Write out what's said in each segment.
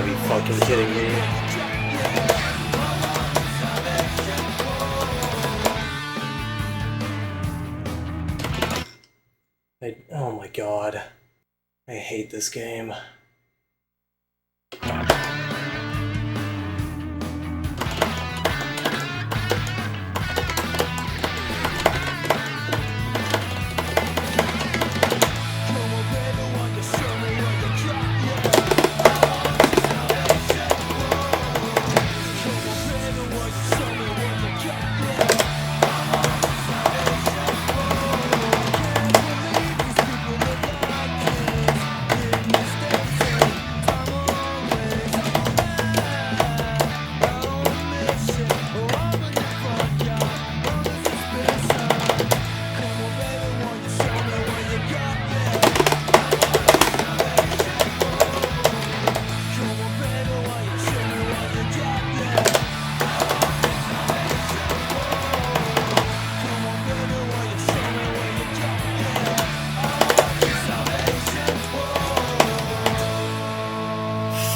gotta be fucking kidding me. Oh my god. I hate this game.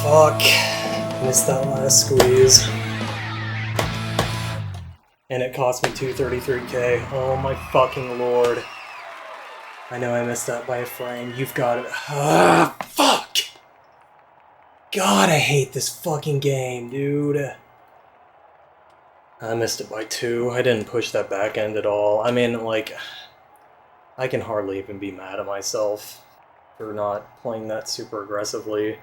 Fuck. Missed that last squeeze. And it cost me 233k. Oh my fucking lord. I know I missed that by a frame. You've got it. Ah, fuck! God, I hate this fucking game, dude. I missed it by 2. I didn't push that back end at all. I mean, like, I can hardly even be mad at myself for not playing that super aggressively.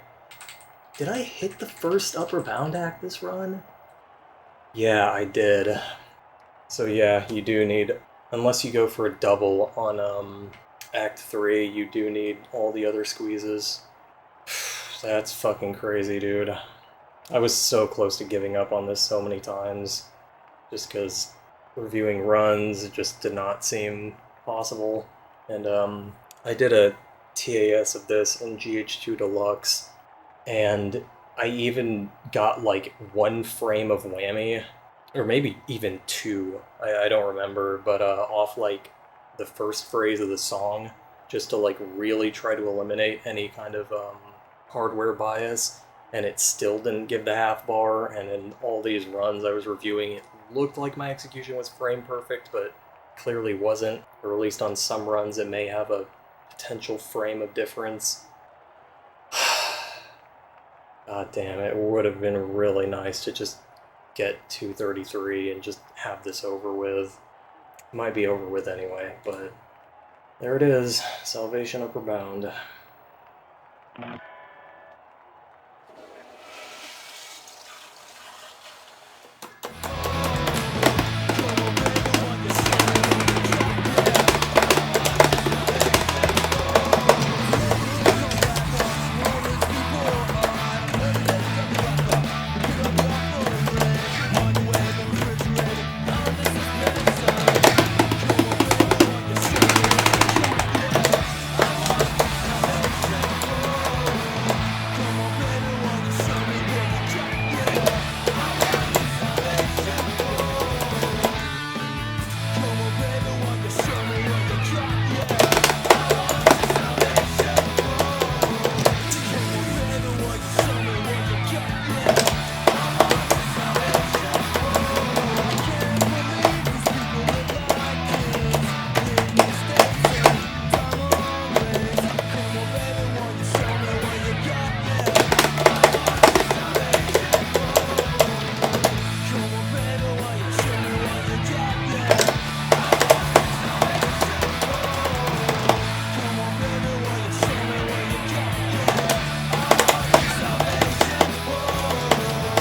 Did I hit the first upper bound act this run? Yeah, I did. So yeah, you do need, unless you go for a double on Act 3, you do need all the other squeezes. That's fucking crazy, dude. I was so close to giving up on this so many times, just because reviewing runs just did not seem possible. And I did a TAS of this in GH2 Deluxe, and I even got like 1 frame of whammy, or maybe even 2, I don't remember, but off like the first phrase of the song, just to like really try to eliminate any kind of hardware bias, and it still didn't give the half bar. And in all these runs I was reviewing, it looked like my execution was frame perfect, but clearly wasn't, or at least on some runs it may have a potential frame of difference. God damn, it would have been really nice to just get 233 and just have this over with. It might be over with anyway, but there it is. Salvation upper bound.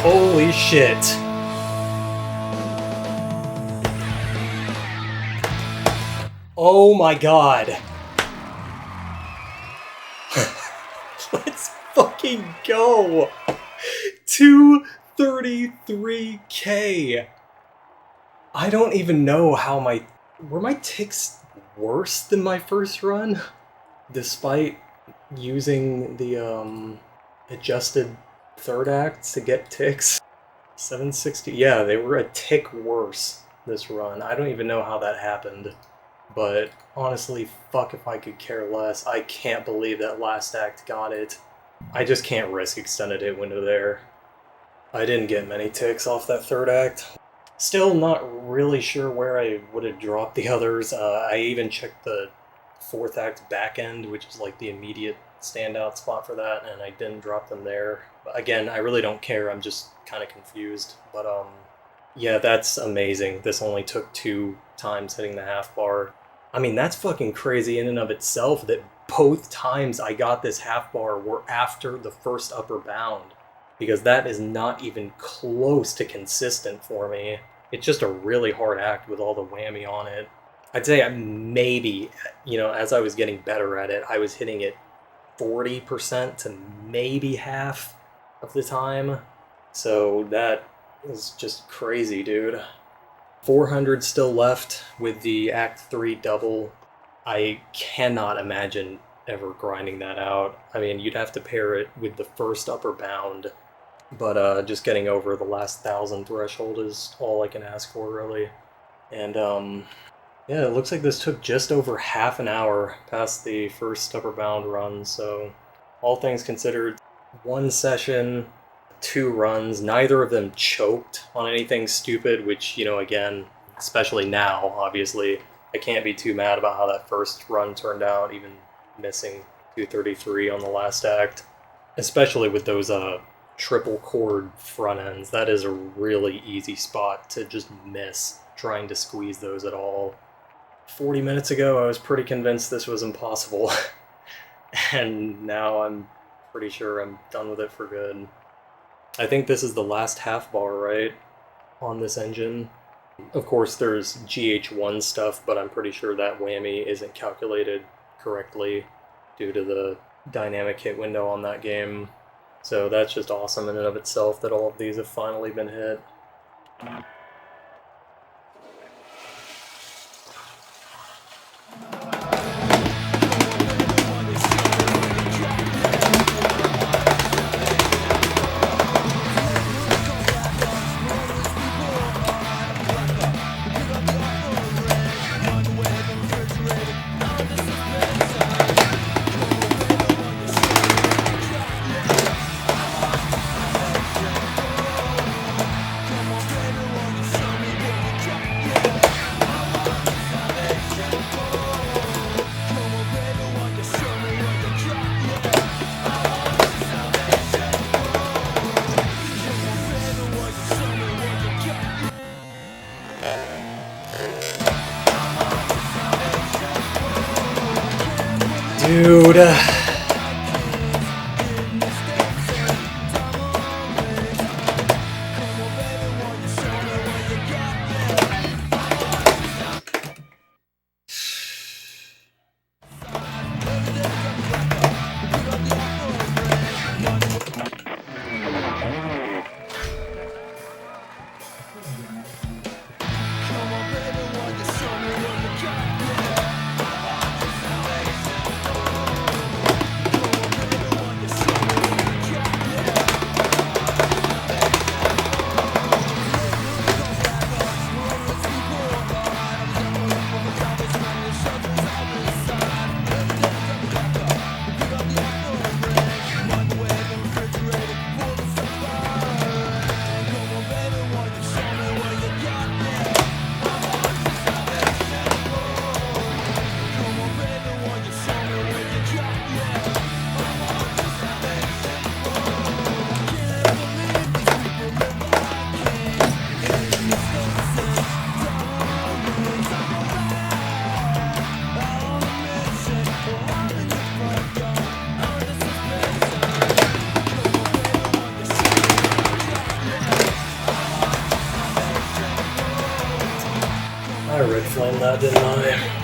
Holy shit. Oh my god. Let's fucking go. 233k. I don't even know how were my ticks worse than my first run? Despite using the adjusted third acts to get ticks. 760, yeah, they were a tick worse this run. I don't even know how that happened, but honestly, fuck if I could care less. I can't believe that last act got it. I just can't risk extended hit window there. I didn't get many ticks off that third act. Still not really sure where I would have dropped the others. I even checked the fourth act back end, which is like the immediate standout spot for that, and I didn't drop them there. But again, I really don't care. I'm just kind of confused. But yeah, that's amazing. This only took 2 times hitting the half bar. I mean, that's fucking crazy in and of itself that both times I got this half bar were after the first upper bound, because that is not even close to consistent for me. It's just a really hard act with all the whammy on it. I'd say maybe, as I was getting better at it, I was hitting it 40% to maybe half of the time. So that is just crazy, dude. 400 still left with the Act 3 double. I cannot imagine ever grinding that out. I mean, you'd have to pair it with the first upper bound, but just getting over the last 1,000 threshold is all I can ask for, really. And yeah, it looks like this took just over half an hour past the first upper bound run, so all things considered, 1 session, 2 runs, neither of them choked on anything stupid, which, again, especially now, obviously, I can't be too mad about how that first run turned out, even missing 233 on the last act, especially with those triple chord front ends. That is a really easy spot to just miss trying to squeeze those at all. 40 minutes ago, I was pretty convinced this was impossible, and now I'm pretty sure I'm done with it for good. I think this is the last half bar, right, on this engine. Of course, there's GH1 stuff, but I'm pretty sure that whammy isn't calculated correctly due to the dynamic hit window on that game. So that's just awesome in and of itself that all of these have finally been hit. Dude. I red flamed that, didn't I?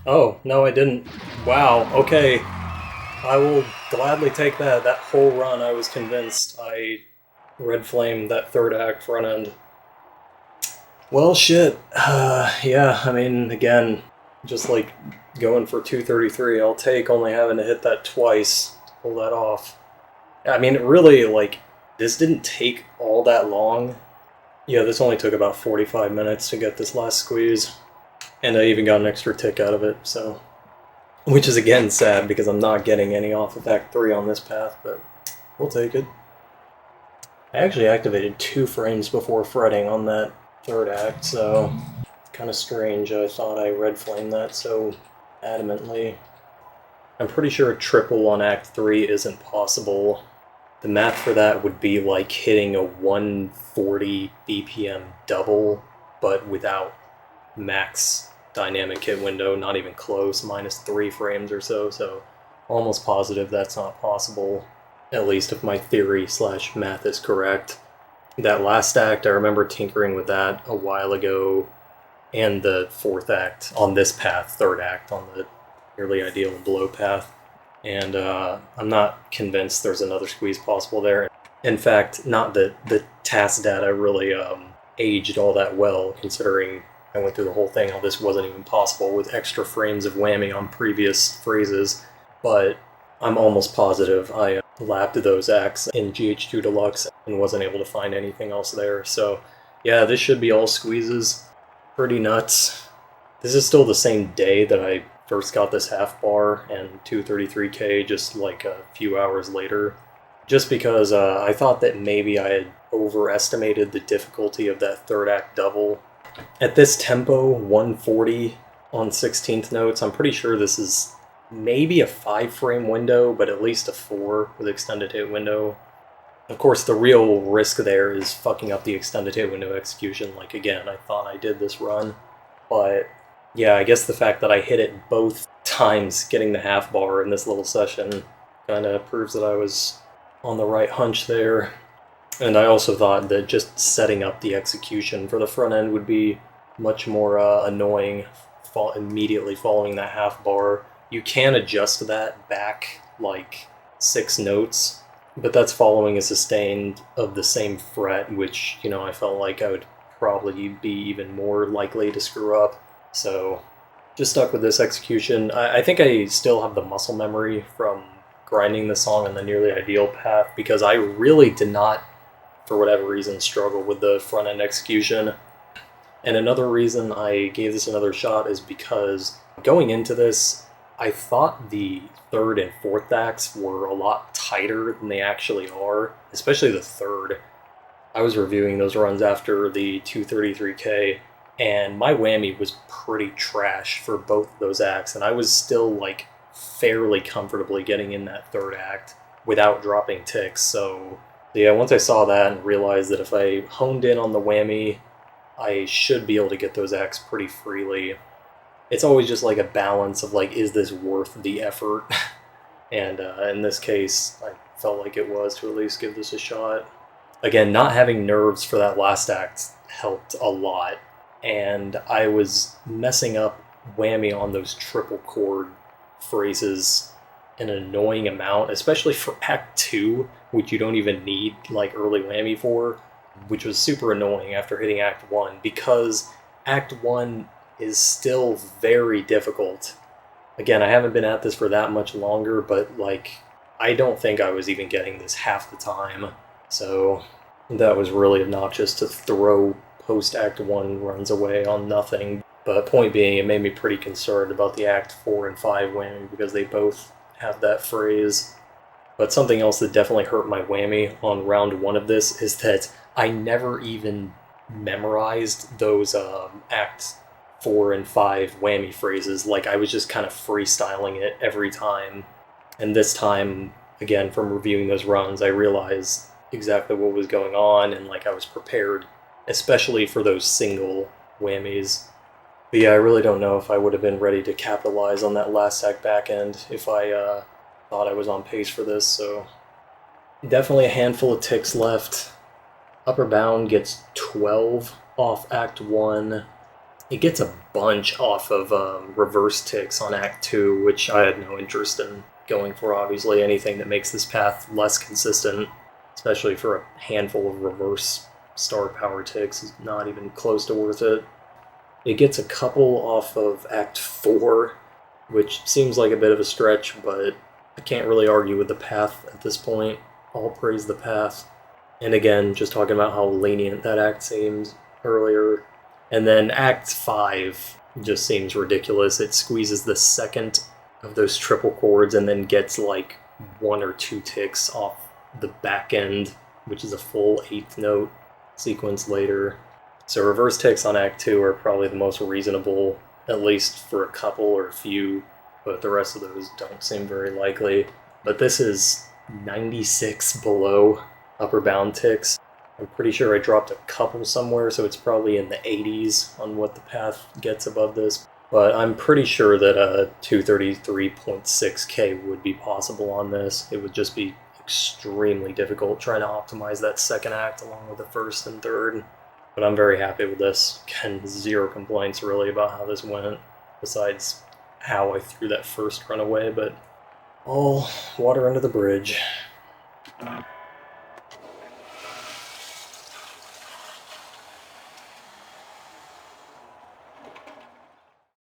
Oh, no I didn't. Wow, okay. I will gladly take that. That whole run I was convinced I red flamed that third act front end. Well, shit. Yeah, I mean, again, just like going for 233, I'll take only having to hit that twice to pull that off. I mean, really, like, this didn't take all that long. Yeah, this only took about 45 minutes to get this last squeeze. And I even got an extra tick out of it, so. Which is again sad because I'm not getting any off of Act 3 on this path, but we'll take it. I actually activated 2 frames before fretting on that third act, so it's kind of strange. I thought I red flamed that so adamantly. I'm pretty sure a triple on Act 3 isn't possible. The math for that would be like hitting a 140 BPM double, but without max dynamic hit window, not even close, -3 frames or so almost positive that's not possible, at least if my theory / math is correct. That last act, I remember tinkering with that a while ago, and the fourth act on this path, third act on the nearly ideal below path, and I'm not convinced there's another squeeze possible there. In fact, not that the task data really aged all that well, considering I went through the whole thing, how this wasn't even possible with extra frames of whammy on previous phrases, but I'm almost positive I lapped those acts in GH2 Deluxe and wasn't able to find anything else there. So yeah, this should be all squeezes. Pretty nuts. This is still the same day that I first got this half bar and 233k just like a few hours later. Just because I thought that maybe I had overestimated the difficulty of that third act double. At this tempo, 140 on 16th notes, I'm pretty sure this is maybe a 5 frame window, but at least a 4 with extended hit window. Of course, the real risk there is fucking up the extended hit window execution. Like, again, I thought I did this run, but yeah, I guess the fact that I hit it both times getting the half bar in this little session kind of proves that I was on the right hunch there. And I also thought that just setting up the execution for the front end would be much more annoying immediately following that half bar. You can adjust that back like 6 notes, but that's following a sustained of the same fret, which, you know, I felt like I would probably be even more likely to screw up. So just stuck with this execution. I think I still have the muscle memory from grinding the song on the nearly ideal path, because I really did not, for whatever reason, struggle with the front end execution. And another reason I gave this another shot is because going into this, I thought the third and fourth acts were a lot tighter than they actually are, especially the third. I was reviewing those runs after the 233k, and my whammy was pretty trash for both of those acts, and I was still like fairly comfortably getting in that third act without dropping ticks. So yeah, once I saw that and realized that if I honed in on the whammy, I should be able to get those acts pretty freely. It's always just like a balance of like, is this worth the effort? And in this case, I felt like it was to at least give this a shot. Again, not having nerves for that last act helped a lot, and I was messing up whammy on those triple chord phrases an annoying amount, especially for Act 2, which you don't even need like early whammy for, which was super annoying after hitting Act 1, because Act 1 is still very difficult. Again, I haven't been at this for that much longer, but like, I don't think I was even getting this half the time, so that was really obnoxious to throw post-Act 1 runs away on nothing. But point being, it made me pretty concerned about the Act 4 and 5 whammy, because they both have that phrase. But something else that definitely hurt my whammy on round 1 of this is that I never even memorized those Act 4 and 5 whammy phrases. Like, I was just kind of freestyling it every time. And this time, again, from reviewing those runs, I realized exactly what was going on, and like I was prepared, especially for those single whammies. But yeah, I really don't know if I would have been ready to capitalize on that last act back end if I thought I was on pace for this, so definitely a handful of ticks left. Upper bound gets 12 off Act 1. It gets a bunch off of reverse ticks on Act 2, which I had no interest in going for, obviously. Anything that makes this path less consistent, especially for a handful of reverse star power ticks, is not even close to worth it. It gets a couple off of Act 4, which seems like a bit of a stretch, but I can't really argue with the path at this point. All praise the path. And again, just talking about how lenient that act seems earlier. And then Act 5 just seems ridiculous. It squeezes the second of those triple chords and then gets like 1 or 2 ticks off the back end, which is a full 8th note sequence later. So reverse ticks on Act 2 are probably the most reasonable, at least for a couple or a few, but the rest of those don't seem very likely. But this is 96 below upper bound ticks. I'm pretty sure I dropped a couple somewhere, so it's probably in the 80s on what the path gets above this. But I'm pretty sure that a 233.6k would be possible on this. It would just be extremely difficult trying to optimize that second act along with the first and third. But I'm very happy with this. Again, zero complaints really about how this went, besides how I threw that first run away, but all water under the bridge.